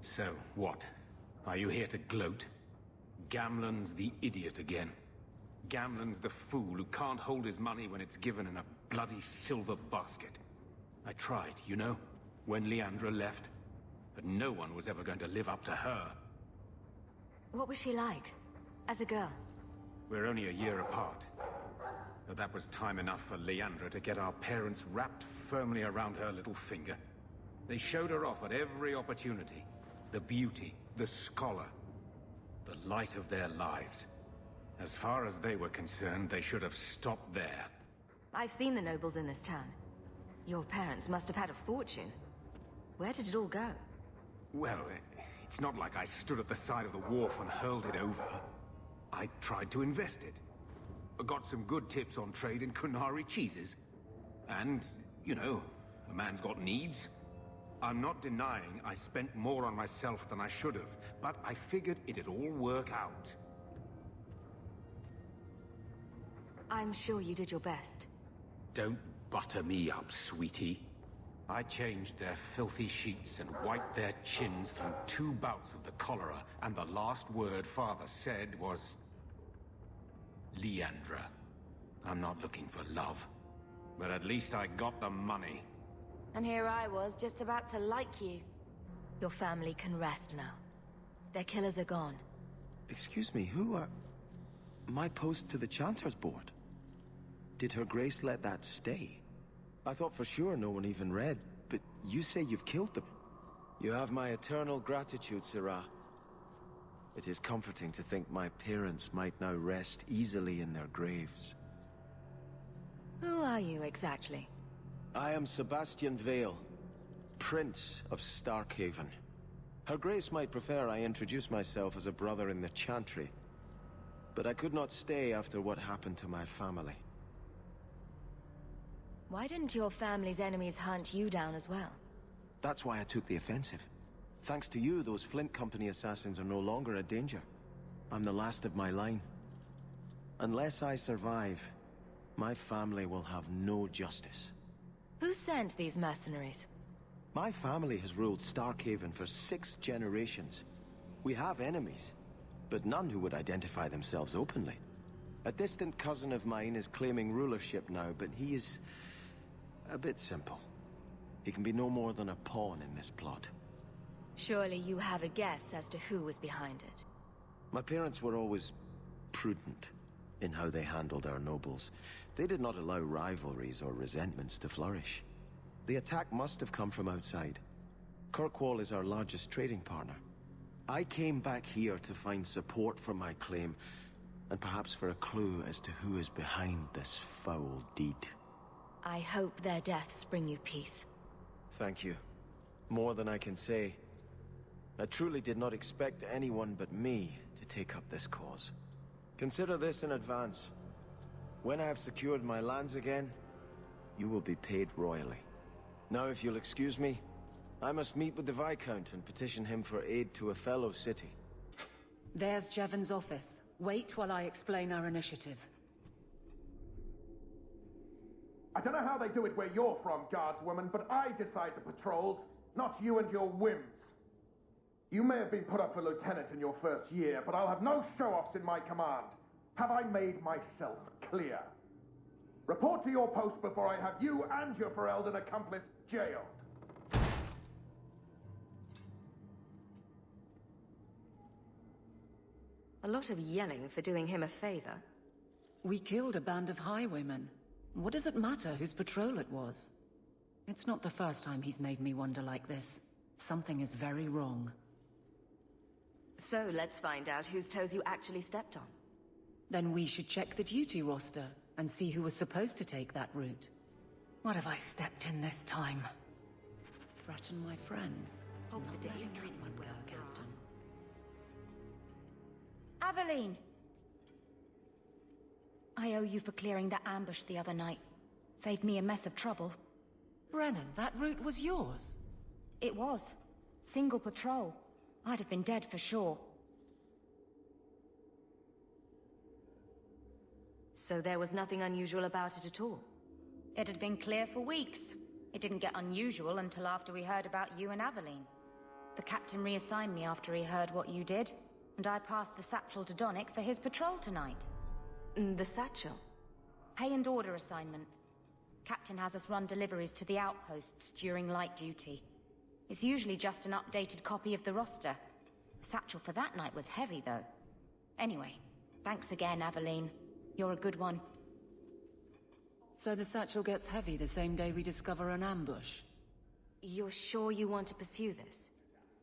So, what? Are you here to gloat? Gamlen's the idiot again. Gamlen's the fool who can't hold his money when it's given in a bloody silver basket. I tried, you know, when Leandra left. But no one was ever going to live up to her. What was she like, as a girl? We're only a year apart. But that was time enough for Leandra to get our parents wrapped firmly around her little finger. They showed her off at every opportunity. The beauty, the scholar, the light of their lives. As far as they were concerned, they should have stopped there. I've seen the nobles in this town. Your parents must have had a fortune. Where did it all go? Well, it's not like I stood at the side of the wharf and hurled it over. I tried to invest it. I got some good tips on trade in Kunari cheeses. And, you know, a man's got needs. I'm not denying I spent more on myself than I should have, but I figured it'd all work out. I'm sure you did your best. Don't butter me up, sweetie. I changed their filthy sheets and wiped their chins through 2 bouts of the cholera, and the last word Father said was... Leandra. I'm not looking for love, but at least I got the money. And here I was, just about to like you. Your family can rest now. Their killers are gone. Excuse me, who are... My post to the Chanter's board? Did Her Grace let that stay? I thought for sure no one even read, but you say you've killed them. You have my eternal gratitude, Sirrah. It is comforting to think my parents might now rest easily in their graves. Who are you exactly? I am Sebastian Vale, Prince of Starkhaven. Her Grace might prefer I introduce myself as a brother in the Chantry, but I could not stay after what happened to my family. Why didn't your family's enemies hunt you down as well? That's why I took the offensive. Thanks to you, those Flint Company assassins are no longer a danger. I'm the last of my line. Unless I survive, my family will have no justice. Who sent these mercenaries? My family has ruled Starkhaven for 6 generations. We have enemies, but none who would identify themselves openly. A distant cousin of mine is claiming rulership now, but he is a bit simple. He can be no more than a pawn in this plot. Surely you have a guess as to who was behind it. My parents were always prudent in how they handled our nobles. They did not allow rivalries or resentments to flourish. The attack must have come from outside. Kirkwall is our largest trading partner. I came back here to find support for my claim, and perhaps for a clue as to who is behind this foul deed. I hope their deaths bring you peace. Thank you. More than I can say. I truly did not expect anyone but me to take up this cause. Consider this in advance. When I have secured my lands again, you will be paid royally. Now, if you'll excuse me, I must meet with the Viscount and petition him for aid to a fellow city. There's Jevon's office. Wait while I explain our initiative. I don't know how they do it where you're from, guardswoman, but I decide the patrols, not you and your whims. You may have been put up for lieutenant in your first year, but I'll have no show-offs in my command. Have I made myself clear? Report to your post before I have you and your Ferelden accomplice jailed. A lot of yelling for doing him a favor. We killed a band of highwaymen. What does it matter whose patrol it was? It's not the first time he's made me wonder like this. Something is very wrong. So let's find out whose toes you actually stepped on. Then we should check the duty roster and see who was supposed to take that route. What have I stepped in this time? Threaten my friends. Hope Not the let days it come anyone when go, we're Captain. Aveline! I owe you for clearing that ambush the other night. Saved me a mess of trouble. Brennan, that route was yours. It was. Single patrol. I'd have been dead for sure. So there was nothing unusual about it at all? It had been clear for weeks. It didn't get unusual until after we heard about you and Aveline. The captain reassigned me after he heard what you did, and I passed the satchel to Donnic for his patrol tonight. The satchel? Pay and order assignments. Captain has us run deliveries to the outposts during light duty. It's usually just an updated copy of the roster. The satchel for that night was heavy, though. Anyway, thanks again, Aveline. You're a good one. So the satchel gets heavy the same day we discover an ambush? You're sure you want to pursue this?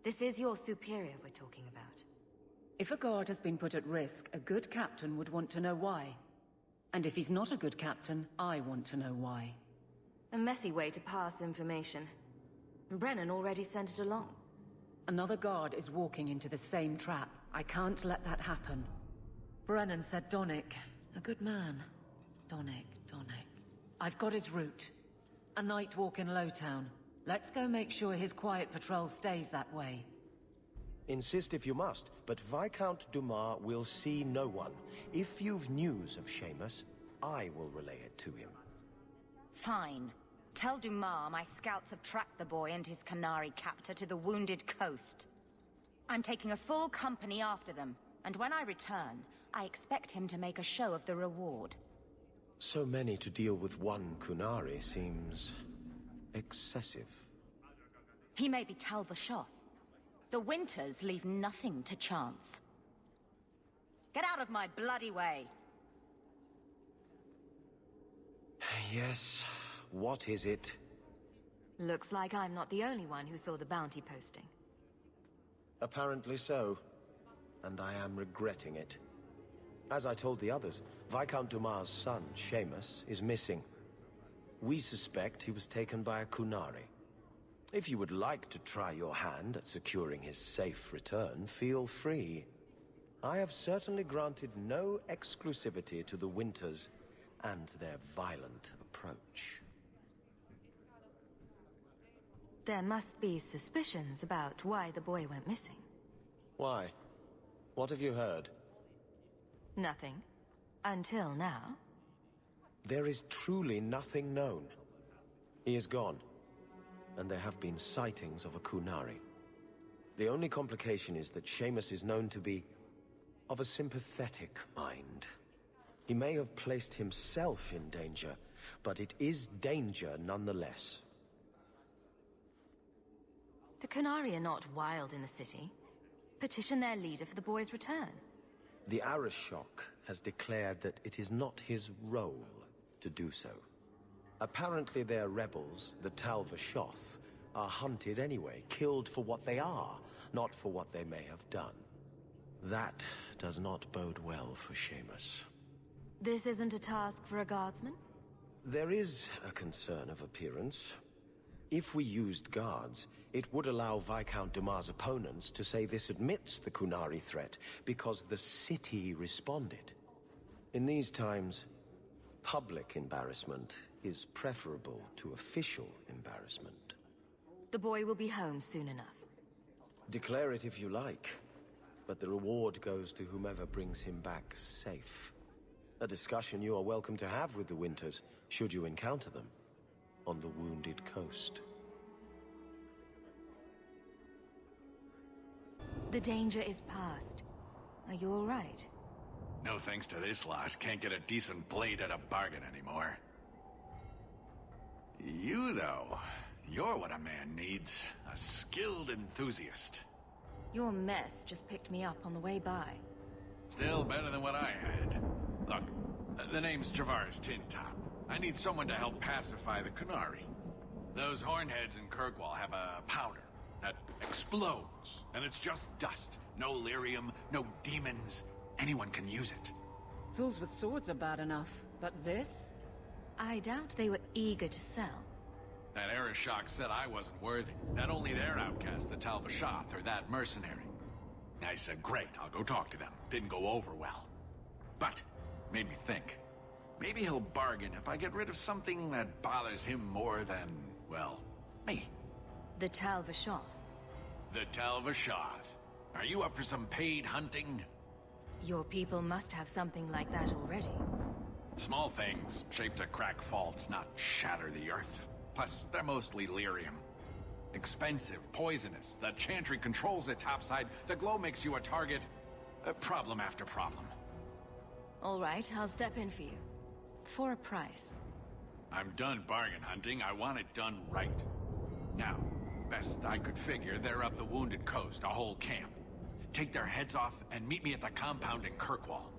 This is your superior we're talking about. If a guard has been put at risk, a good captain would want to know why. And if he's not a good captain, I want to know why. A messy way to pass information. Brennan already sent it along. Another guard is walking into the same trap. I can't let that happen. Brennan said Donnic. A good man. Donnic. I've got his route. A night walk in Lowtown. Let's go make sure his quiet patrol stays that way. Insist if you must, but Viscount Dumas will see no one. If you've news of Seamus, I will relay it to him. Fine. Tell Dumas my scouts have tracked the boy and his Canary captor to the Wounded Coast. I'm taking a full company after them, and when I return, I expect him to make a show of the reward. So many to deal with one Kunari seems excessive. He may be Tal-Vashoth. The Winters leave nothing to chance. Get out of my bloody way! Yes, what is it? Looks like I'm not the only one who saw the bounty posting. Apparently so, and I am regretting it. As I told the others, Viscount Dumas' son, Seamus, is missing. We suspect he was taken by a Kunari. If you would like to try your hand at securing his safe return, feel free. I have certainly granted no exclusivity to the Winters and their violent approach. There must be suspicions about why the boy went missing. Why? What have you heard? Nothing. Until now. There is truly nothing known. He is gone, and there have been sightings of a Kunari. The only complication is that Seamus is known to be of a sympathetic mind. He may have placed himself in danger, but it is danger nonetheless. The Kunari are not wild in the city. Petition their leader for the boy's return. The Arishok has declared that it is not his role to do so. Apparently their rebels, the Tal-Vashoth, are hunted anyway, killed for what they are, not for what they may have done. That does not bode well for Seamus. This isn't a task for a guardsman? There is a concern of appearance. If we used guards, it would allow Viscount Dumas' opponents to say this admits the Kunari threat, because the city responded. In these times, public embarrassment is preferable to official embarrassment. The boy will be home soon enough. Declare it if you like, but the reward goes to whomever brings him back safe. A discussion you are welcome to have with the Winters, should you encounter them on the Wounded Coast. The danger is past. Are you all right? No thanks to this lot, can't get a decent blade at a bargain anymore. You, though, you're what a man needs. A skilled enthusiast. Your mess just picked me up on the way by. Still better than what I had. Look, the name's Travaris Tintop. I need someone to help pacify the Kunari. Those hornheads in Kirkwall have a powder that explodes, and it's just dust. No lyrium, no demons. Anyone can use it. Fools with swords are bad enough, but this? I doubt they were eager to sell. That Arishok said I wasn't worthy. That only their outcast, the Tal-Vashoth, or that mercenary. I said, great, I'll go talk to them. Didn't go over well. But, made me think. Maybe he'll bargain if I get rid of something that bothers him more than, well, me. The Tal-Vashoth. The Tal-Vashoth. Are you up for some paid hunting? Your people must have something like that already. Small things, shaped to crack faults, not shatter the earth. Plus, they're mostly lyrium. Expensive, poisonous. The Chantry controls it topside. The glow makes you a target. Problem after problem. All right, I'll step in for you. For a price. I'm done bargain hunting. I want it done right. Now, best I could figure, they're up the Wounded Coast, a whole camp. Take their heads off and meet me at the compound in Kirkwall.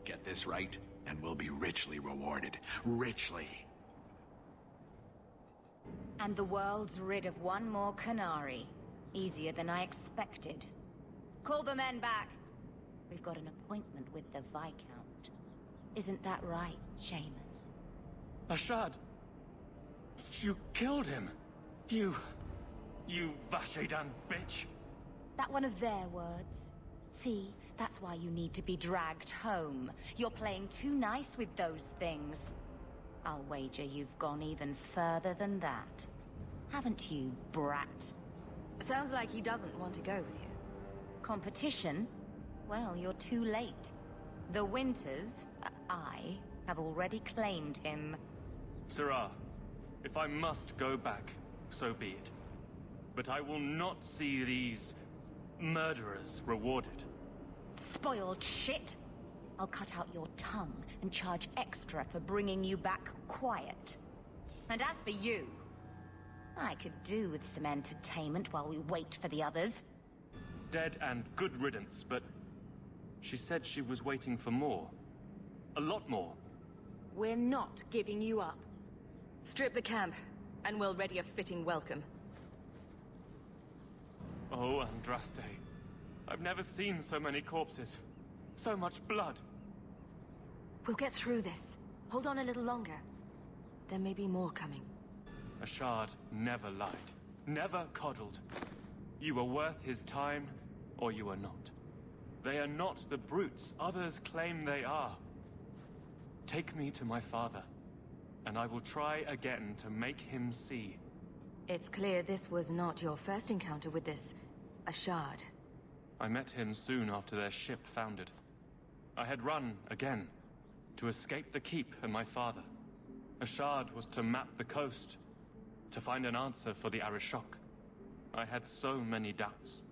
Get this right, and we'll be richly rewarded. Richly. And the world's rid of one more Canary. Easier than I expected. Call the men back. We've got an appointment with the Viscount. Isn't that right, Seamus? Ashad! You killed him! You Vashedan bitch! That one of their words? See, that's why you need to be dragged home. You're playing too nice with those things. I'll wager you've gone even further than that. Haven't you, brat? Sounds like he doesn't want to go with you. Competition? Well, you're too late. The Winters, I, have already claimed him. Sirrah, if I must go back, so be it. But I will not see these murderers rewarded. Spoiled shit! I'll cut out your tongue and charge extra for bringing you back quiet. And as for you, I could do with some entertainment while we wait for the others. Dead and good riddance, but she said she was waiting for more. A lot more. We're not giving you up. Strip the camp, and we'll ready a fitting welcome. Oh, Andraste. I've never seen so many corpses. So much blood. We'll get through this. Hold on a little longer. There may be more coming. Ashad never lied. Never coddled. You were worth his time, or you are not. They are not the brutes others claim they are. Take me to my father, and I will try again to make him see. It's clear this was not your first encounter with this Ashad. I met him soon after their ship foundered. I had run again, to escape the keep and my father. Ashad was to map the coast, to find an answer for the Arishok. I had so many doubts.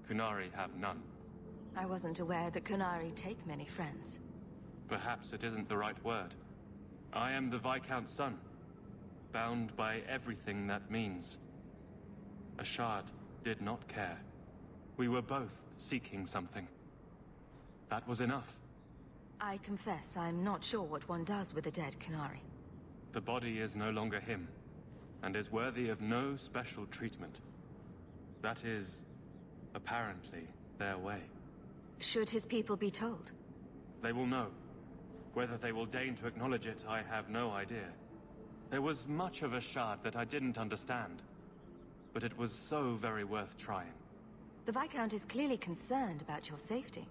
Kunari have none. I wasn't aware that Kunari take many friends. Perhaps it isn't the right word. I am the Viscount's son, bound by everything that means. Ashad did not care. We were both seeking something. That was enough. I confess, I'm not sure what one does with a dead Kunari. The body is no longer him, and is worthy of no special treatment. That is, apparently, their way. Should his people be told? They will know. Whether they will deign to acknowledge it, I have no idea. There was much of Ashad that I didn't understand, but it was so very worth trying. The Viscount is clearly concerned about your safety.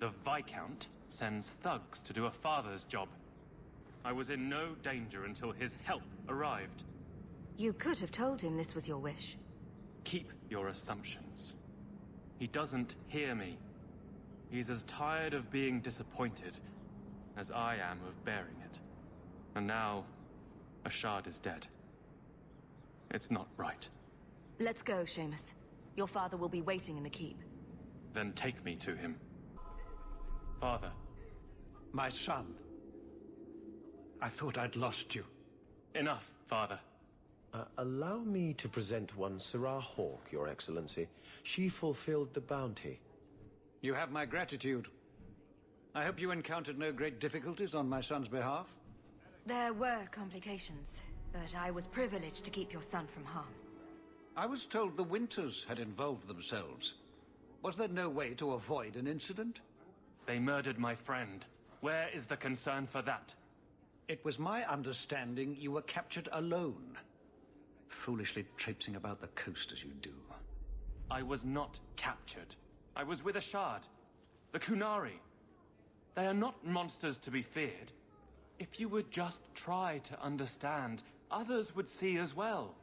The Viscount sends thugs to do a father's job. I was in no danger until his help arrived. You could have told him this was your wish. Keep your assumptions. He doesn't hear me. He's as tired of being disappointed as I am of bearing it. And now, Ashad is dead. It's not right. Let's go, Seamus. Your father will be waiting in the keep. Then take me to him. Father. My son. I thought I'd lost you. Enough, Father. Allow me to present one Sirrah Hawke, Your Excellency. She fulfilled the bounty. You have my gratitude. I hope you encountered no great difficulties on my son's behalf. There were complications, but I was privileged to keep your son from harm. I was told the Winters had involved themselves. Was there no way to avoid an incident? They murdered my friend. Where is the concern for that? It was my understanding you were captured alone. Foolishly traipsing about the coast as you do. I was not captured. I was with Ashad. The Kunari. They are not monsters to be feared. If you would just try to understand, others would see as well.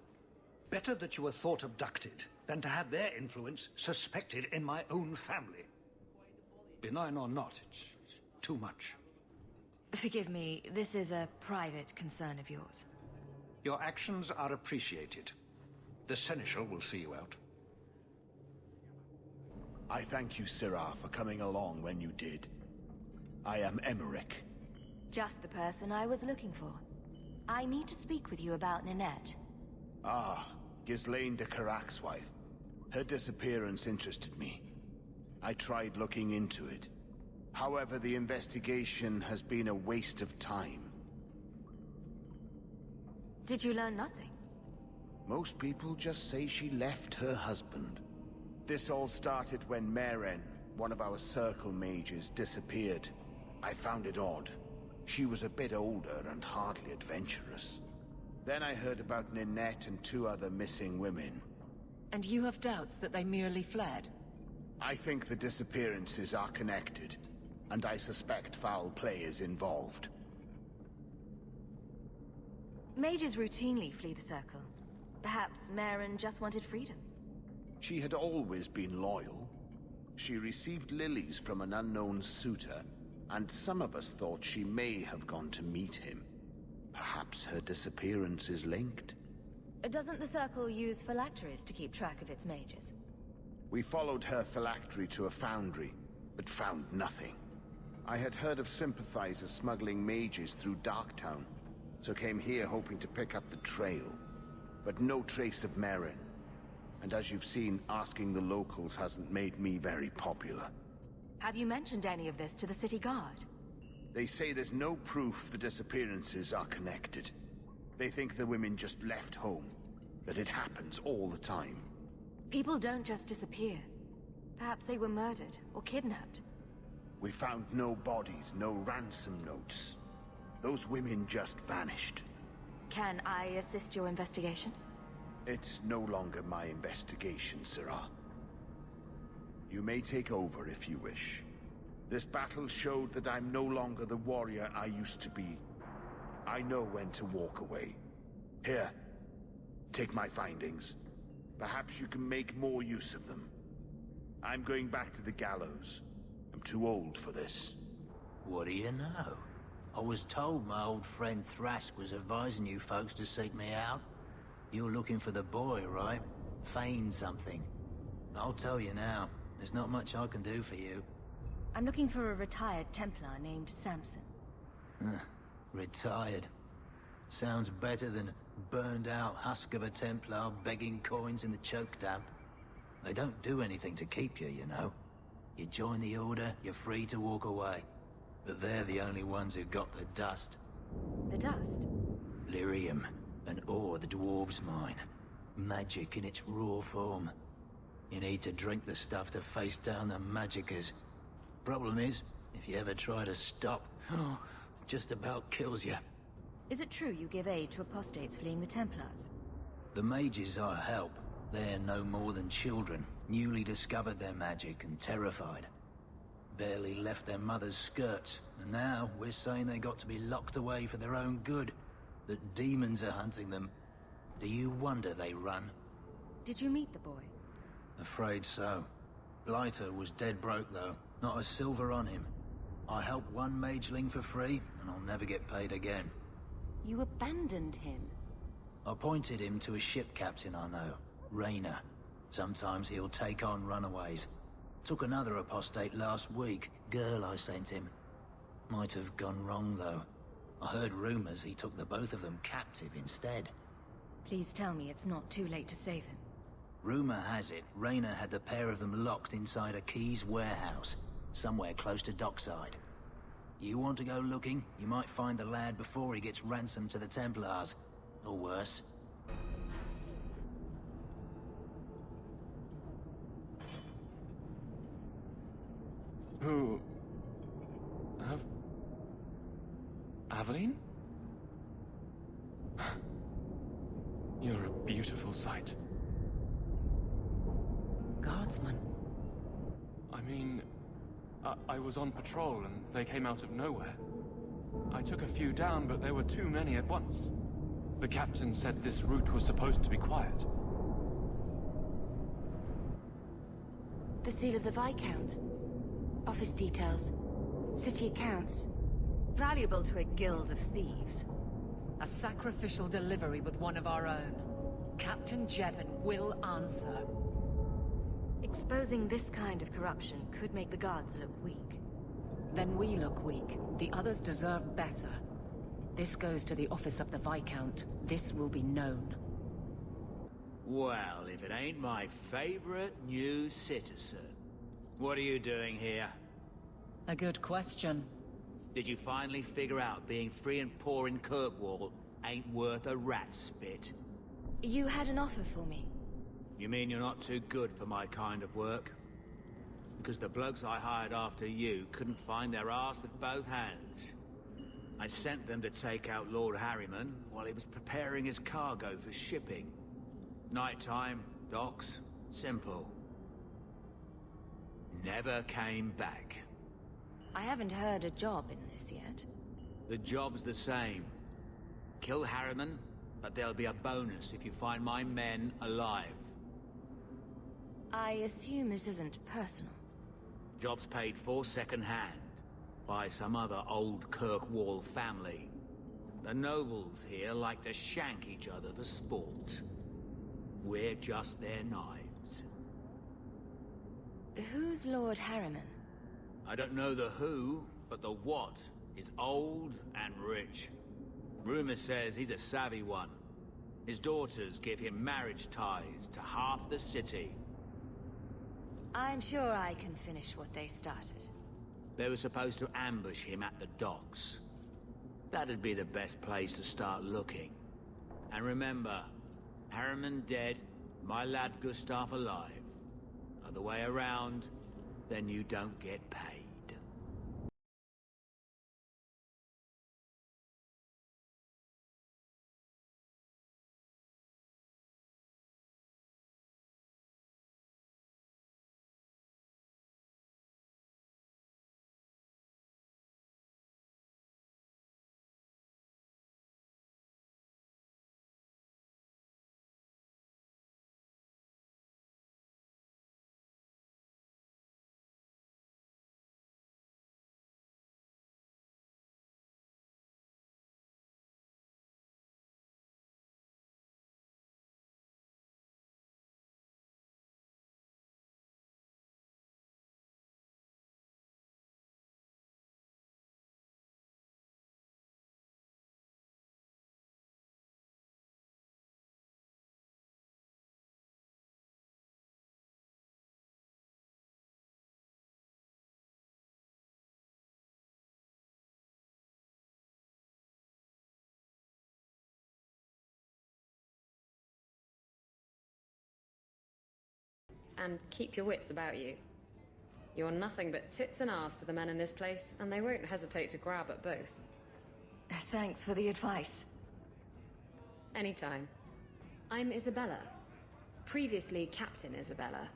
Better that you were thought abducted than to have their influence suspected in my own family. Benign or not, it's too much. Forgive me, this is a private concern of yours. Your actions are appreciated. The Seneschal will see you out. I thank you, Sirrah, for coming along when you did. I am Emmerich. Just the person I was looking for. I need to speak with you about Ninette. Ah, Ghislaine de Carac's wife. Her disappearance interested me. I tried looking into it. However, the investigation has been a waste of time. Did you learn nothing? Most people just say she left her husband. This all started when Meren, one of our Circle mages, disappeared. I found it odd. She was a bit older and hardly adventurous. Then I heard about Ninette and 2 other missing women. And you have doubts that they merely fled? I think the disappearances are connected, and I suspect foul play is involved. Mages routinely flee the Circle. Perhaps Maren just wanted freedom. She had always been loyal. She received lilies from an unknown suitor, and some of us thought she may have gone to meet him. Perhaps her disappearance is linked. Doesn't the Circle use phylacteries to keep track of its mages? We followed her phylactery to a foundry, but found nothing. I had heard of sympathizers smuggling mages through Darktown, so came here hoping to pick up the trail. But no trace of Meren. And as you've seen, asking the locals hasn't made me very popular. Have you mentioned any of this to the city guard? They say there's no proof the disappearances are connected. They think the women just left home, that it happens all the time. People don't just disappear. Perhaps they were murdered or kidnapped. We found no bodies, no ransom notes. Those women just vanished. Can I assist your investigation? It's no longer my investigation, Sirrah. You may take over if you wish. This battle showed that I'm no longer the warrior I used to be. I know when to walk away. Here, take my findings. Perhaps you can make more use of them. I'm going back to the gallows. I'm too old for this. What do you know? I was told my old friend Thrask was advising you folks to seek me out. You're looking for the boy, right? Feign something. I'll tell you now, there's not much I can do for you. I'm looking for a retired Templar named Samson. Retired. Sounds better than burned-out husk of a Templar begging coins in the choke damp. They don't do anything to keep you, you know. You join the Order, you're free to walk away. But they're the only ones who've got the dust. The dust? Lyrium, an ore the dwarves mine. Magic in its raw form. You need to drink the stuff to face down the magicers. Problem is, if you ever try to stop, it just about kills you. Is it true you give aid to apostates fleeing the Templars? The mages I help, they're no more than children, newly discovered their magic and terrified. Barely left their mother's skirts, and now we're saying they got to be locked away for their own good. That demons are hunting them. Do you wonder they run? Did you meet the boy? Afraid so. Blighter was dead broke though, not a silver on him. I helped one mageling for free, and I'll never get paid again. You abandoned him? I pointed him to a ship captain I know, Rayner. Sometimes he'll take on runaways. Took another apostate last week, girl I sent him. Might have gone wrong though. I heard rumors he took the both of them captive instead. Please tell me it's not too late to save him. Rumor has it, Rayner had the pair of them locked inside a Keys warehouse, somewhere close to dockside. You want to go looking? You might find the lad before he gets ransomed to the Templars. Or worse. Who... Aveline? You're a beautiful sight. Guardsman. I mean, I was on patrol and they came out of nowhere. I took a few down, but there were too many at once. The captain said this route was supposed to be quiet. The seal of the Viscount. Office details. City accounts. Valuable to a guild of thieves. A sacrificial delivery with one of our own. Captain Jevon will answer. Exposing this kind of corruption could make the guards look weak. Then we look weak. The others deserve better. This goes to the office of the Viscount. This will be known. Well, if it ain't my favorite new citizen. What are you doing here? A good question. Did you finally figure out being free and poor in Kirkwall ain't worth a rat's spit? You had an offer for me. You mean you're not too good for my kind of work? Because the blokes I hired after you couldn't find their arse with both hands. I sent them to take out Lord Harriman while he was preparing his cargo for shipping. Nighttime, docks, simple. Never came back. I haven't heard a job in this yet. The job's the same. Kill Harriman, but there'll be a bonus if you find my men alive. I assume this isn't personal. Job's paid for second-hand by some other old Kirkwall family. The nobles here like to shank each other for sport. We're just their knives. Who's Lord Harriman? I don't know the who, but the what is old and rich. Rumor says he's a savvy one. His daughters give him marriage ties to half the city. I'm sure I can finish what they started. They were supposed to ambush him at the docks. That'd be the best place to start looking. And remember, Harriman dead, my lad Gustav alive. Other way around, then you don't get paid. And keep your wits about you. You're nothing but tits and arse to the men in this place, and they won't hesitate to grab at both. Thanks for the advice. Anytime. I'm Isabella. Previously Captain Isabella.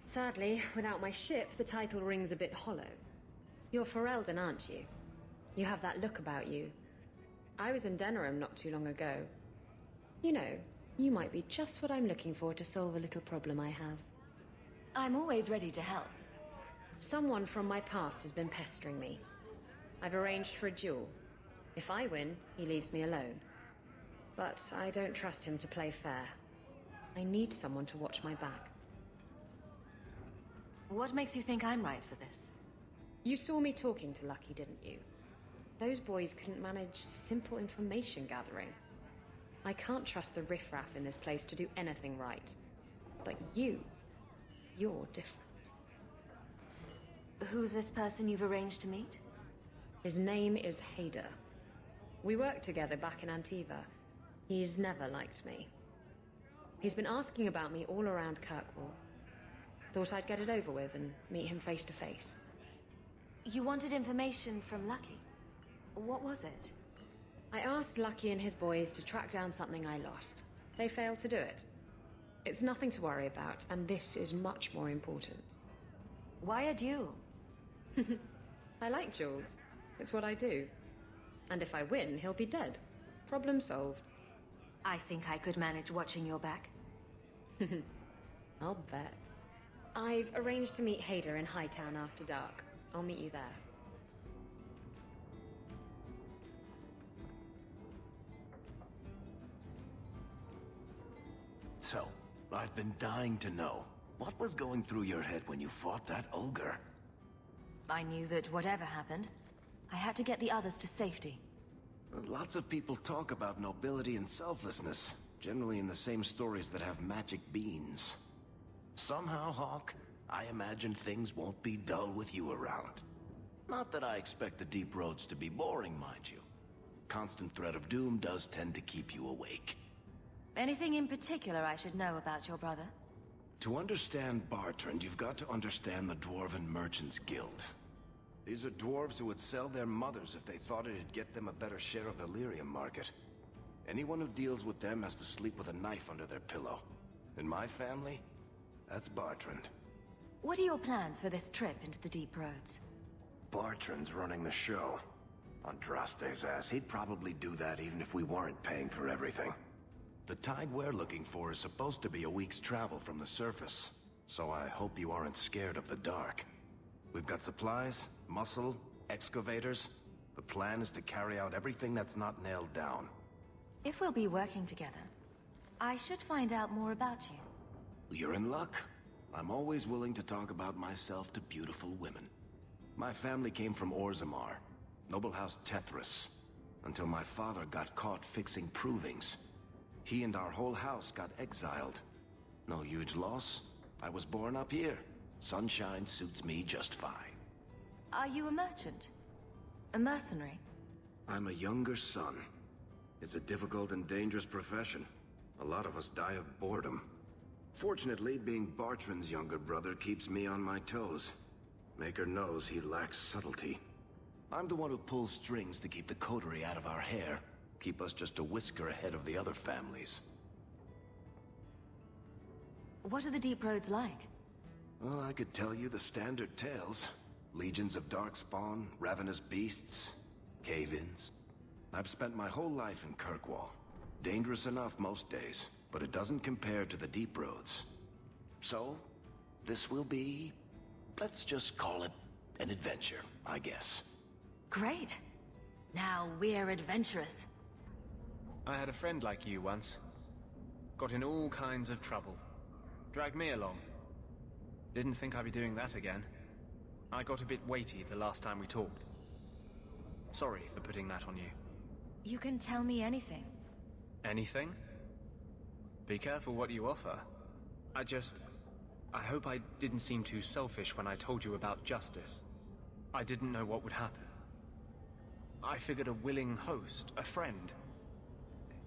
Sadly, without my ship, the title rings a bit hollow. You're Ferelden, aren't you? You have that look about you. I was in Denerim not too long ago. You know, you might be just what I'm looking for to solve a little problem I have. I'm always ready to help. Someone from my past has been pestering me. I've arranged for a duel. If I win, he leaves me alone. But I don't trust him to play fair. I need someone to watch my back. What makes you think I'm right for this? You saw me talking to Lucky, didn't you? Those boys couldn't manage simple information gathering. I can't trust the riffraff in this place to do anything right. But you're different. Who's this person you've arranged to meet? His name is Hader. We worked together back in Antiva. He's never liked me. He's been asking about me all around Kirkwall. Thought I'd get it over with and meet him face to face. You wanted information from Lucky. What was it? I asked Lucky and his boys to track down something I lost. They failed to do it. It's nothing to worry about, and this is much more important. Why a duel? I like duels. It's what I do. And if I win, he'll be dead. Problem solved. I think I could manage watching your back. I'll bet. I've arranged to meet Hader in Hightown after dark. I'll meet you there. I've been dying to know. What was going through your head when you fought that ogre? I knew that whatever happened, I had to get the others to safety. Lots of people talk about nobility and selflessness, generally in the same stories that have magic beans. Somehow, Hawke, I imagine things won't be dull with you around. Not that I expect the deep roads to be boring, mind you. Constant threat of doom does tend to keep you awake. Anything in particular I should know about your brother? To understand Bartrand, you've got to understand the Dwarven Merchants Guild. These are dwarves who would sell their mothers if they thought it'd get them a better share of the lyrium market. Anyone who deals with them has to sleep with a knife under their pillow. In my family, that's Bartrand. What are your plans for this trip into the deep roads? Bartrand's running the show. Andraste's ass, he'd probably do that even if we weren't paying for everything. The tide we're looking for is supposed to be a week's travel from the surface, so I hope you aren't scared of the dark. We've got supplies, muscle, excavators. The plan is to carry out everything that's not nailed down. If we'll be working together, I should find out more about you. You're in luck. I'm always willing to talk about myself to beautiful women. My family came from Orzammar, noble house Tethris, until my father got caught fixing provings. He and our whole house got exiled. No huge loss. I was born up here. Sunshine suits me just fine. Are you a merchant? A mercenary? I'm a younger son. It's a difficult and dangerous profession. A lot of us die of boredom. Fortunately, being Bartrand's younger brother keeps me on my toes. Maker knows he lacks subtlety. I'm the one who pulls strings to keep the coterie out of our hair. Keep us just a whisker ahead of the other families. What are the deep roads like? Well, I could tell you the standard tales. Legions of darkspawn, ravenous beasts, cave-ins. I've spent my whole life in Kirkwall. Dangerous enough most days, but it doesn't compare to the deep roads. So, this will be... let's just call it an adventure, I guess. Great. Now we're adventurous. I had a friend like you once. Got in all kinds of trouble. Dragged me along. Didn't think I'd be doing that again. I got a bit weighty the last time we talked. Sorry for putting that on you. You can tell me anything. Anything? Be careful what you offer. I hope I didn't seem too selfish when I told you about justice. I didn't know what would happen. I figured a willing host, a friend.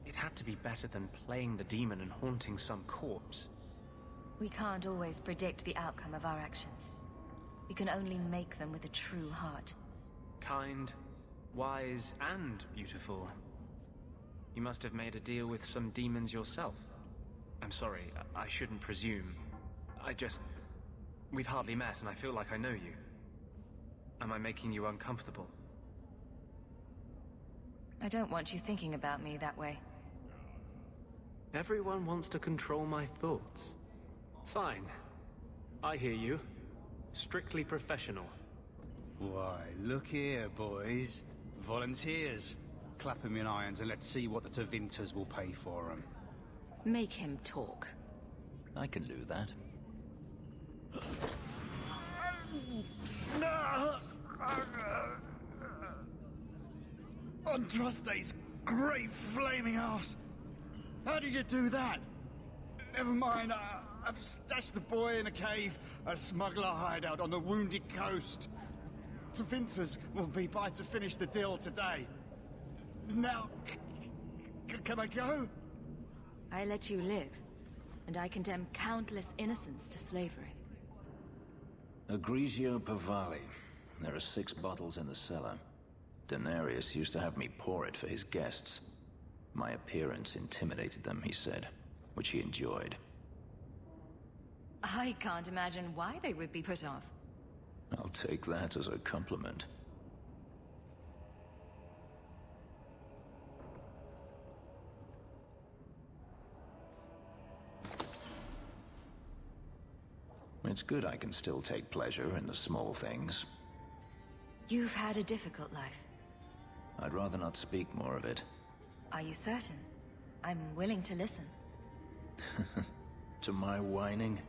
It had to be better than playing the demon and haunting some corpse. We can't always predict the outcome of our actions. We can only make them with a true heart. Kind, wise, and beautiful. You must have made a deal with some demons yourself. I'm sorry, I shouldn't presume. We've hardly met and I feel like I know you. Am I making you uncomfortable? I don't want you thinking about me that way. Everyone wants to control my thoughts. Fine. I hear you. Strictly professional. Why, look here, boys. Volunteers. Clap 'em in irons and let's see what the Tevinters will pay for 'em. Make him talk. I can do that. Andraste's great flaming ass! How did you do that? Never mind, I've stashed the boy in a cave, a smuggler hideout on the Wounded Coast. Tevinters will be by to finish the deal today. Now, can I go? I let you live, and I condemn countless innocents to slavery. Agrigio Pavali. There are 6 bottles in the cellar. Denarius used to have me pour it for his guests. My appearance intimidated them, he said, which he enjoyed. I can't imagine why they would be put off. I'll take that as a compliment. It's good I can still take pleasure in the small things. You've had a difficult life. I'd rather not speak more of it. Are you certain? I'm willing to listen. To my whining?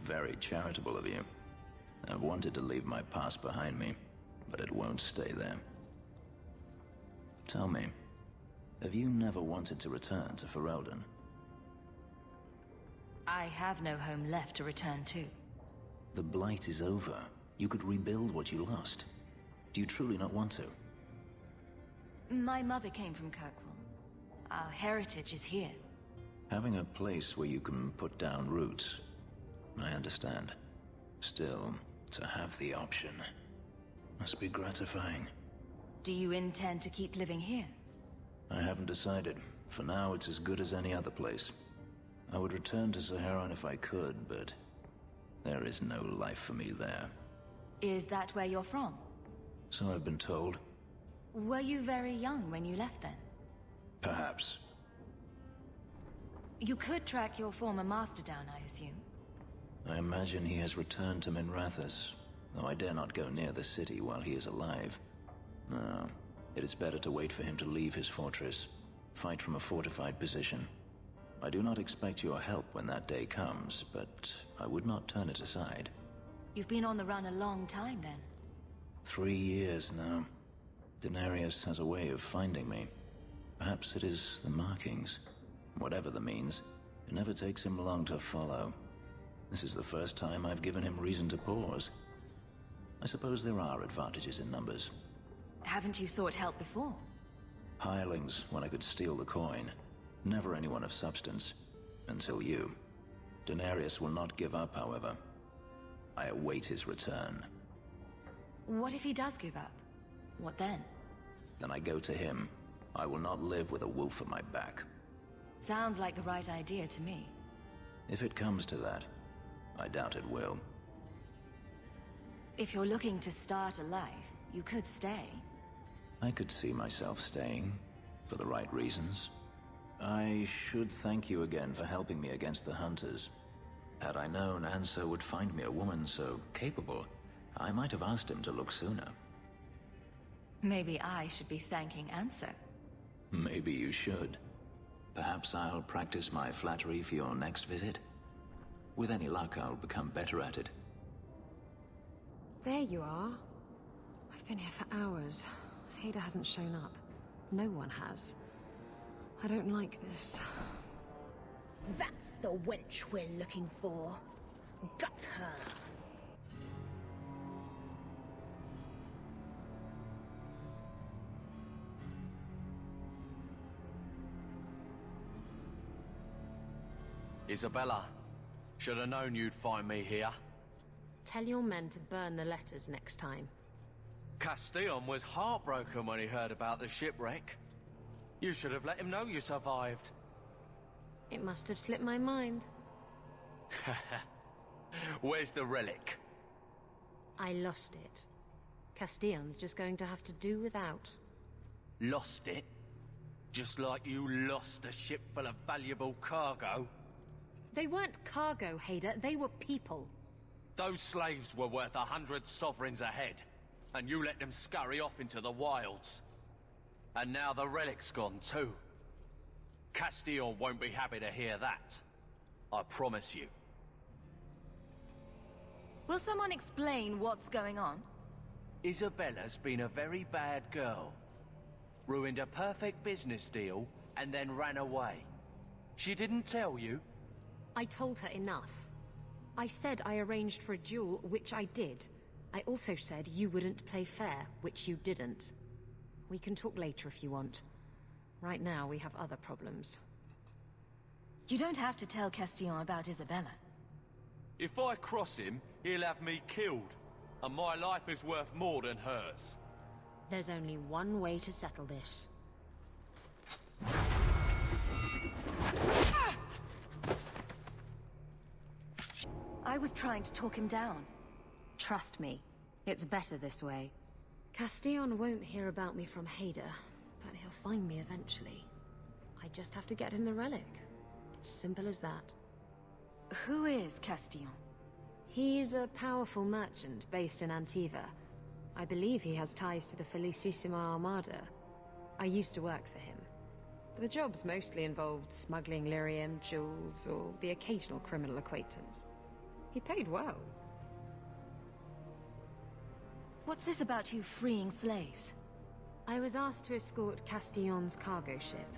Very charitable of you. I've wanted to leave my past behind me, but it won't stay there. Tell me, have you never wanted to return to Ferelden? I have no home left to return to. The Blight is over. You could rebuild what you lost. Do you truly not want to? My mother came from Kirkwall. Our heritage is here. Having a place where you can put down roots, I understand. Still, to have the option must be gratifying. Do you intend to keep living here? I haven't decided. For now, it's as good as any other place. I would return to Saharan if I could, but there is no life for me there. Is that where you're from? So I've been told. Were you very young when you left then? Perhaps. You could track your former master down, I assume. I imagine he has returned to Minrathous, though I dare not go near the city while he is alive. No, it is better to wait for him to leave his fortress, fight from a fortified position. I do not expect your help when that day comes, but I would not turn it aside. You've been on the run a long time then. 3 years now. Denarius has a way of finding me. Perhaps it is the markings. Whatever the means, it never takes him long to follow. This is the first time I've given him reason to pause. I suppose there are advantages in numbers. Haven't you sought help before? Hirelings when I could steal the coin. Never anyone of substance. Until you. Denarius will not give up, however. I await his return. What if he does give up? What then? Then I go to him. I will not live with a wolf at my back. Sounds like the right idea to me. If it comes to that, I doubt it will. If you're looking to start a life, you could stay. I could see myself staying, for the right reasons. I should thank you again for helping me against the hunters. Had I known Ansel would find me a woman so capable, I might have asked him to look sooner. Maybe I should be thanking Ansel. Maybe you should. Perhaps I'll practice my flattery for your next visit. With any luck, I'll become better at it. There you are. I've been here for hours. Hader hasn't shown up. No one has. I don't like this. That's the wench we're looking for. Gut her. Isabella, should have known you'd find me here. Tell your men to burn the letters next time. Castillon was heartbroken when he heard about the shipwreck. You should have let him know you survived. It must have slipped my mind. Where's the relic? I lost it. Castillon's just going to have to do without. Lost it? Just like you lost a ship full of valuable cargo? They weren't cargo, Hader. They were people. Those slaves were worth 100 sovereigns a head, and you let them scurry off into the wilds. And now the relic's gone too. Castillon won't be happy to hear that. I promise you. Will someone explain what's going on? Isabella's been a very bad girl. Ruined a perfect business deal, and then ran away. She didn't tell you? I told her enough. I said I arranged for a duel, which I did. I also said you wouldn't play fair, which you didn't. We can talk later if you want. Right now, we have other problems. You don't have to tell Castillon about Isabella. If I cross him, he'll have me killed. And my life is worth more than hers. There's only one way to settle this. I was trying to talk him down. Trust me, It's better this way. Castillon won't hear about me from Hader, but he'll find me eventually. I just have to get him the relic. It's simple as that. Who is Castillon? He's a powerful merchant based in Antiva. I believe he has ties to the Felicissima Armada. I used to work for him. The jobs mostly involved smuggling lyrium, jewels, or the occasional criminal acquaintance. He paid well. What's this about you freeing slaves? I was asked to escort Castillon's cargo ship.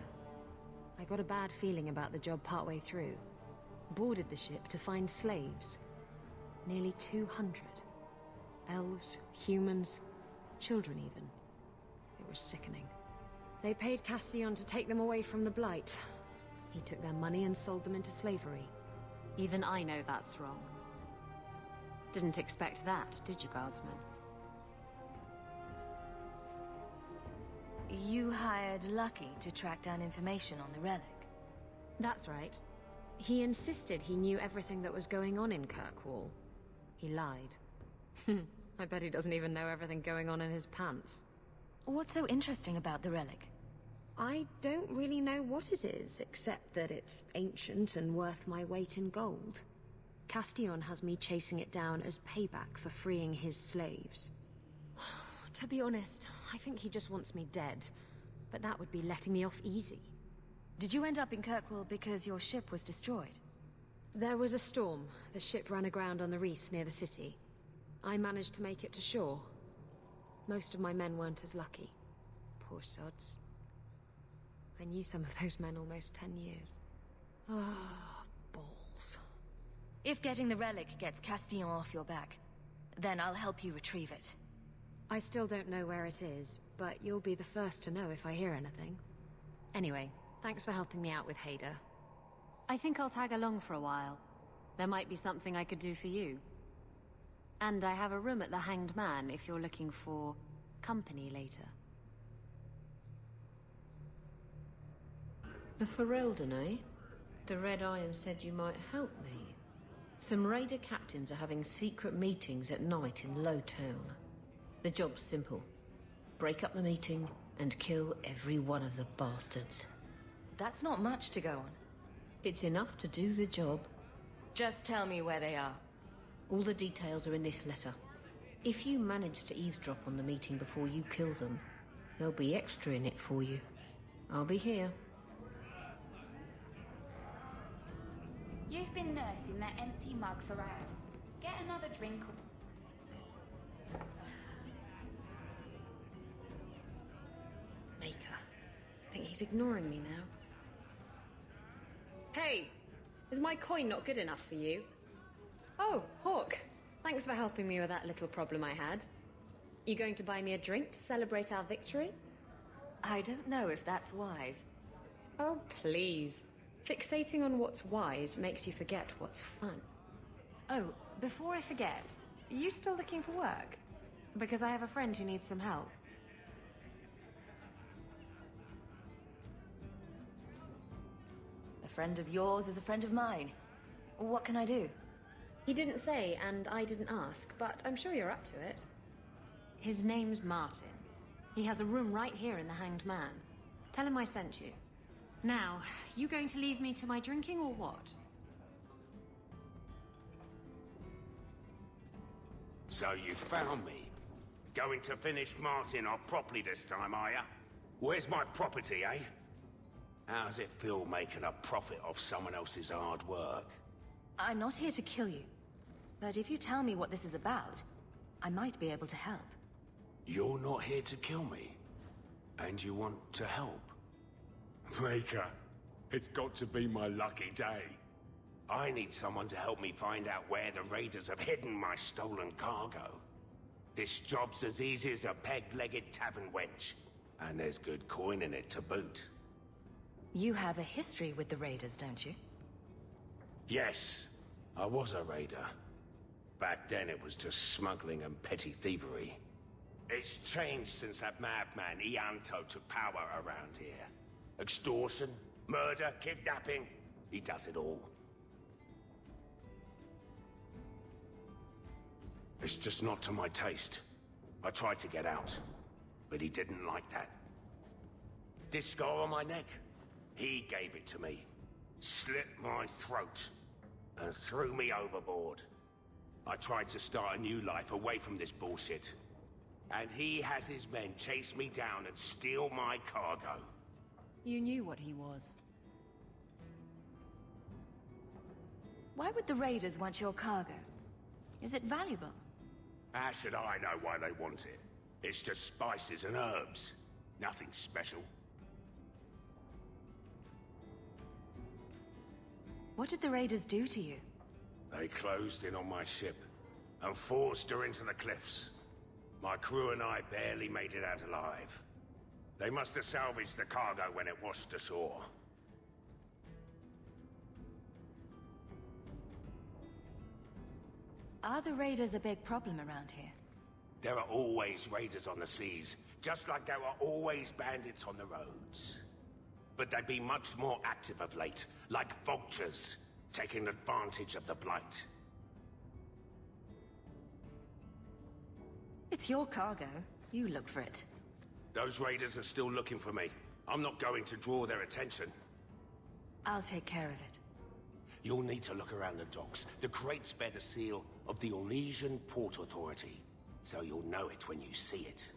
I got a bad feeling about the job partway through. Boarded the ship to find slaves. Nearly 200. Elves, humans, children even. It was sickening. They paid Castillon to take them away from the Blight. He took their money and sold them into slavery. Even I know that's wrong. Didn't expect that, did you, Guardsman? You hired Lucky to track down information on the relic. That's right. He insisted he knew everything that was going on in Kirkwall. He lied. I bet he doesn't even know everything going on in his pants. What's so interesting about the relic? I don't really know what it is, except that it's ancient and worth my weight in gold. Castillon has me chasing it down as payback for freeing his slaves. To be honest, I think he just wants me dead. But that would be letting me off easy. Did you end up in Kirkwall because your ship was destroyed? There was a storm. The ship ran aground on the reefs near the city. I managed to make it to shore. Most of my men weren't as lucky. Poor sods. I knew some of those men almost 10 years. Ah, balls. If getting the relic gets Castillon off your back, then I'll help you retrieve it. I still don't know where it is, but you'll be the first to know if I hear anything. Anyway, thanks for helping me out with Hader. I think I'll tag along for a while. There might be something I could do for you. And I have a room at the Hanged Man if you're looking for company later. The Ferelden, eh? The Red Iron said you might help me. Some raider captains are having secret meetings at night in Lowtown. The job's simple. Break up the meeting and kill every one of the bastards. That's not much to go on. It's enough to do the job. Just tell me where they are. All the details are in this letter. If you manage to eavesdrop on the meeting before you kill them, there'll be extra in it for you. I'll be here. You've been nursing that empty mug for hours. Get another drink. Maker. I think he's ignoring me now. Hey! Is my coin not good enough for you? Oh, Hawke. Thanks for helping me with that little problem I had. You going to buy me a drink to celebrate our victory? I don't know if that's wise. Oh, please. Fixating on what's wise makes you forget what's fun. Oh, before I forget, are you still looking for work? Because I have a friend who needs some help. A friend of yours is a friend of mine. What can I do? He didn't say, and I didn't ask, but I'm sure you're up to it. His name's Martin. He has a room right here in the Hanged Man. Tell him I sent you. Now, you going to leave me to my drinking or what? So you found me. Going to finish Martin off properly this time, are ya? Where's my property, eh? How's it feel making a profit off someone else's hard work? I'm not here to kill you. But if you tell me what this is about, I might be able to help. You're not here to kill me. And you want to help? Maker, it's got to be my lucky day. I need someone to help me find out where the raiders have hidden my stolen cargo. This job's as easy as a peg-legged tavern wench. And there's good coin in it to boot. You have a history with the raiders, don't you? Yes, I was a raider. Back then it was just smuggling and petty thievery. It's changed since that madman Ianto took power around here. Extortion, murder, kidnapping. He does it all. It's just not to my taste. I tried to get out, but he didn't like that. This scar on my neck, he gave it to me. Slit my throat and threw me overboard. I tried to start a new life away from this bullshit. And he has his men chase me down and steal my cargo. You knew what he was. Why would the raiders want your cargo? Is it valuable? How should I know why they want it? It's just spices and herbs. Nothing special. What did the raiders do to you? They closed in on my ship and forced her into the cliffs. My crew and I barely made it out alive. They must have salvaged the cargo when it washed ashore. Are the raiders a big problem around here? There are always raiders on the seas, just like there are always bandits on the roads. But they've been much more active of late, like vultures, taking advantage of the Blight. It's your cargo. You look for it. Those raiders are still looking for me. I'm not going to draw their attention. I'll take care of it. You'll need to look around the docks. The crates bear the seal of the Orlesian Port Authority, so you'll know it when you see it.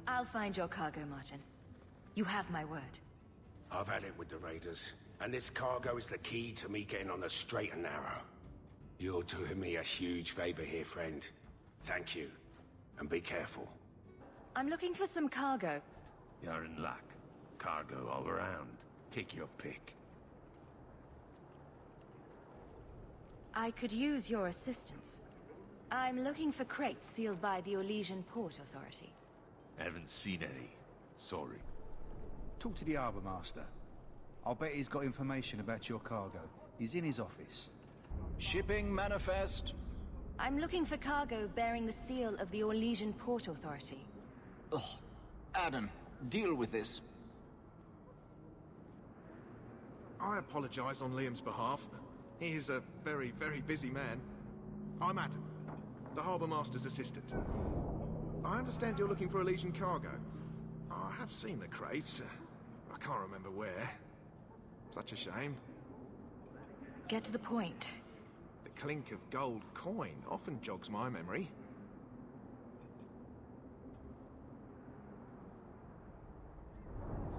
I'll find your cargo, Martin. You have my word. I've had it with the raiders, and this cargo is the key to me getting on the straight and narrow. You're doing me a huge favor here, friend. Thank you, and be careful. I'm looking for some cargo. You're in luck. Cargo all around. Take your pick. I could use your assistance. I'm looking for crates sealed by the Orlesian Port Authority. Haven't seen any. Sorry. Talk to the Harbour Master. I'll bet he's got information about your cargo. He's in his office. Shipping manifest. I'm looking for cargo bearing the seal of the Orlesian Port Authority. Ugh. Adam, deal with this. I apologize on Liam's behalf. He is a very, very busy man. I'm Adam, the Harbour Master's assistant. I understand you're looking for Orlesian cargo. I have seen the crates. I can't remember where. Such a shame. Get to the point. The clink of gold coin often jogs my memory.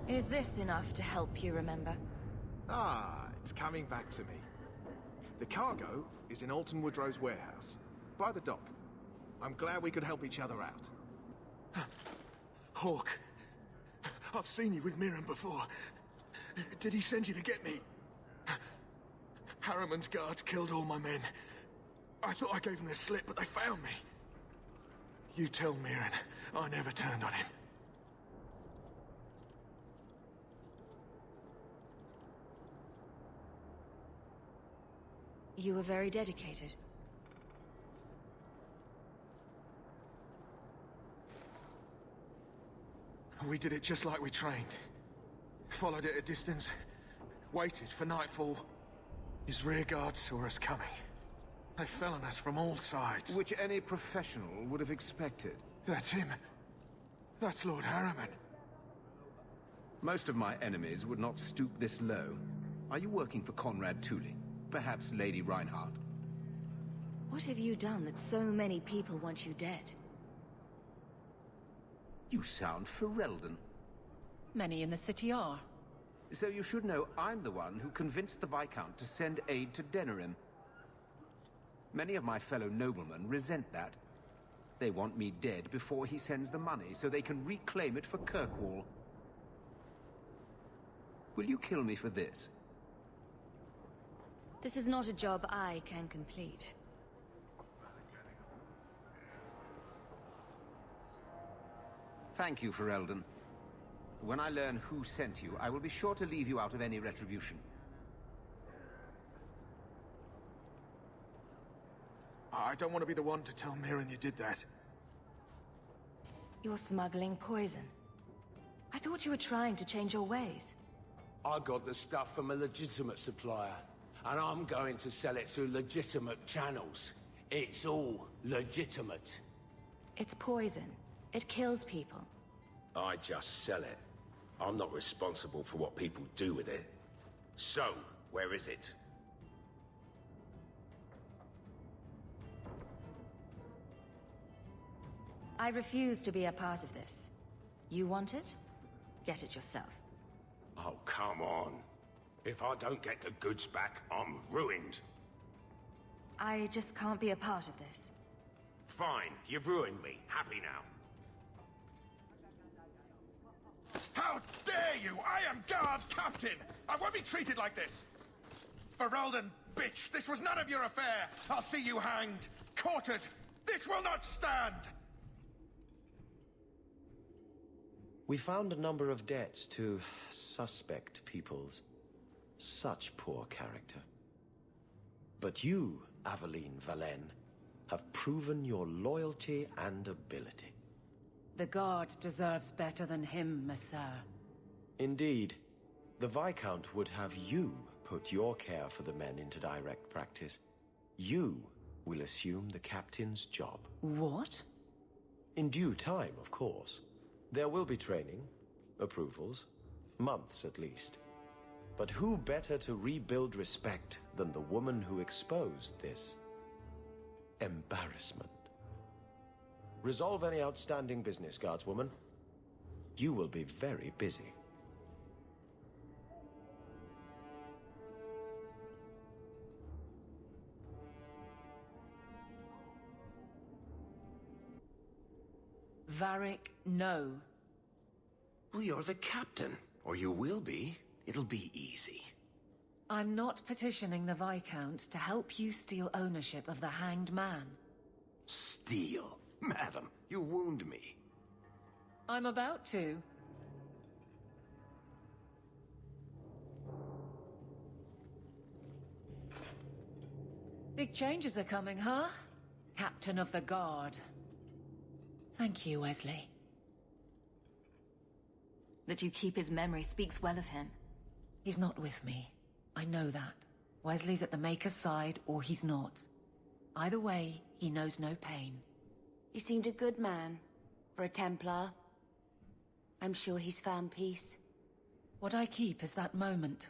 Is this enough to help you remember? Ah, it's coming back to me. The cargo is in Alton Woodrow's warehouse, by the dock. I'm glad we could help each other out. Hawke, I've seen you with Mirren before. Did he send you to get me? Harriman's guards killed all my men. I thought I gave them the slip, but they found me. You tell Mirren I never turned on him. You were very dedicated. We did it just like we trained. Followed it at a distance, waited for nightfall. His rear guard saw us coming. They fell on us from all sides. Which any professional would have expected. That's him. That's Lord Harriman. Most of my enemies would not stoop this low. Are you working for Conrad Tooley? Perhaps Lady Reinhardt? What have you done that so many people want you dead? You sound Ferelden. Many in the city are. So you should know I'm the one who convinced the Viscount to send aid to Denerim. Many of my fellow noblemen resent that. They want me dead before he sends the money, so they can reclaim it for Kirkwall. Will you kill me for this? This is not a job I can complete. Thank you, Ferelden. When I learn who sent you, I will be sure to leave you out of any retribution. I don't want to be the one to tell Mirren you did that. You're smuggling poison. I thought you were trying to change your ways. I got the stuff from a legitimate supplier, and I'm going to sell it through legitimate channels. It's all legitimate. It's poison. It kills people. I just sell it. I'm not responsible for what people do with it. So, where is it? I refuse to be a part of this. You want it? Get it yourself. Oh, come on. If I don't get the goods back, I'm ruined. I just can't be a part of this. Fine, you've ruined me. Happy now. How dare you! I am Guard Captain! I won't be treated like this! Ferelden, bitch! This was none of your affair! I'll see you hanged! Quartered! This will not stand! We found a number of debts to suspect peoples. Such poor character. But you, Aveline Valen, have proven your loyalty and ability. The Guard deserves better than him, Messire. Indeed. The Viscount would have you put your care for the men into direct practice. You will assume the captain's job. What? In due time, of course. There will be training, approvals, months at least. But who better to rebuild respect than the woman who exposed this embarrassment? Resolve any outstanding business, guardswoman. You will be very busy. Varric, no. Well, you're the captain. Or you will be. It'll be easy. I'm not petitioning the Viscount to help you steal ownership of the Hanged Man. Steal? Madam, you wound me. I'm about to. Big changes are coming, huh? Captain of the Guard. Thank you, Wesley. That you keep his memory speaks well of him. He's not with me. I know that. Wesley's at the Maker's side, or he's not. Either way, he knows no pain. He seemed a good man. For a Templar. I'm sure he's found peace. What I keep is that moment.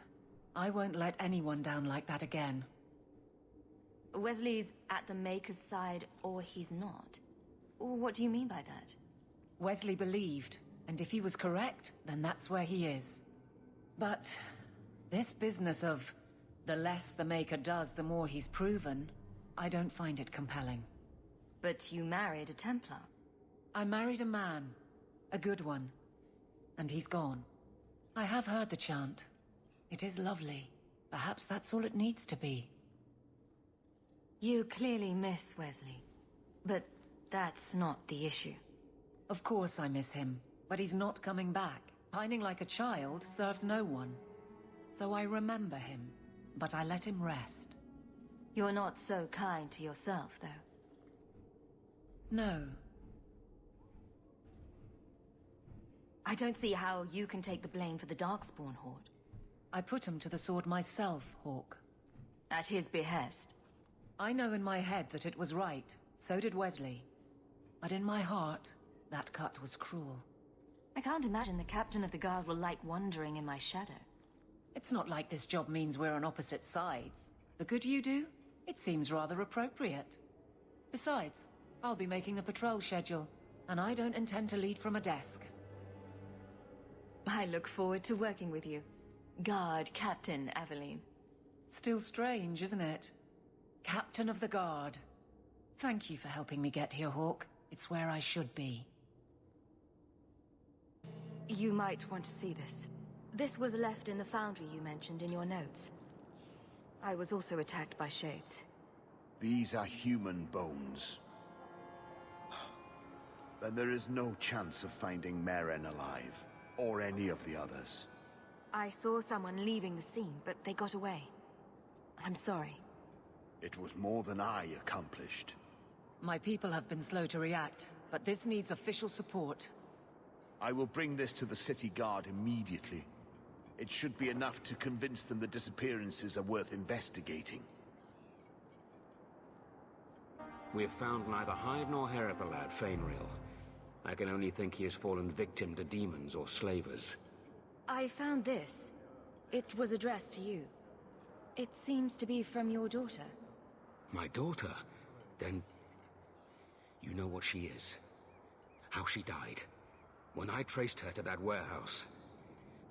I won't let anyone down like that again. Wesley's at the Maker's side, or he's not. What do you mean by that? Wesley believed, and if he was correct, then that's where he is. But this business of the less the Maker does, the more he's proven, I don't find it compelling. But you married a Templar. I married a man. A good one. And he's gone. I have heard the chant. It is lovely. Perhaps that's all it needs to be. You clearly miss Wesley. But that's not the issue. Of course I miss him. But he's not coming back. Pining like a child serves no one. So I remember him. But I let him rest. You're not so kind to yourself, though. No. I don't see how you can take the blame for the Darkspawn Horde. I put him to the sword myself, Hawke. At his behest. I know in my head that it was right. So did Wesley. But in my heart, that cut was cruel. I can't imagine the captain of the guard will like wandering in my shadow. It's not like this job means we're on opposite sides. The good you do, it seems rather appropriate. Besides, I'll be making the patrol schedule, and I don't intend to lead from a desk. I look forward to working with you. Guard Captain Aveline. Still strange, isn't it? Captain of the Guard. Thank you for helping me get here, Hawke. It's where I should be. You might want to see this. This was left in the foundry you mentioned in your notes. I was also attacked by shades. These are human bones. Then there is no chance of finding Meren alive, or any of the others. I saw someone leaving the scene, but they got away. I'm sorry. It was more than I accomplished. My people have been slow to react, but this needs official support. I will bring this to the city guard immediately. It should be enough to convince them the disappearances are worth investigating. We have found neither hide nor hair of the lad, Fenris. I can only think he has fallen victim to demons or slavers. I found this. It was addressed to you. It seems to be from your daughter. My daughter? Then... you know what she is. How she died. When I traced her to that warehouse,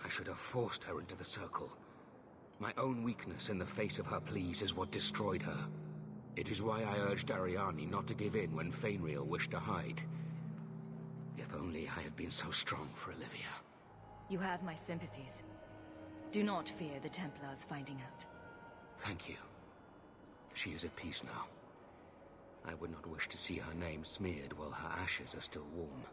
I should have forced her into the circle. My own weakness in the face of her pleas is what destroyed her. It is why I urged Ariani not to give in when Fenris wished to hide. If only I had been so strong for Olivia. You have my sympathies. Do not fear the Templars finding out. Thank you. She is at peace now. I would not wish to see her name smeared while her ashes are still warm.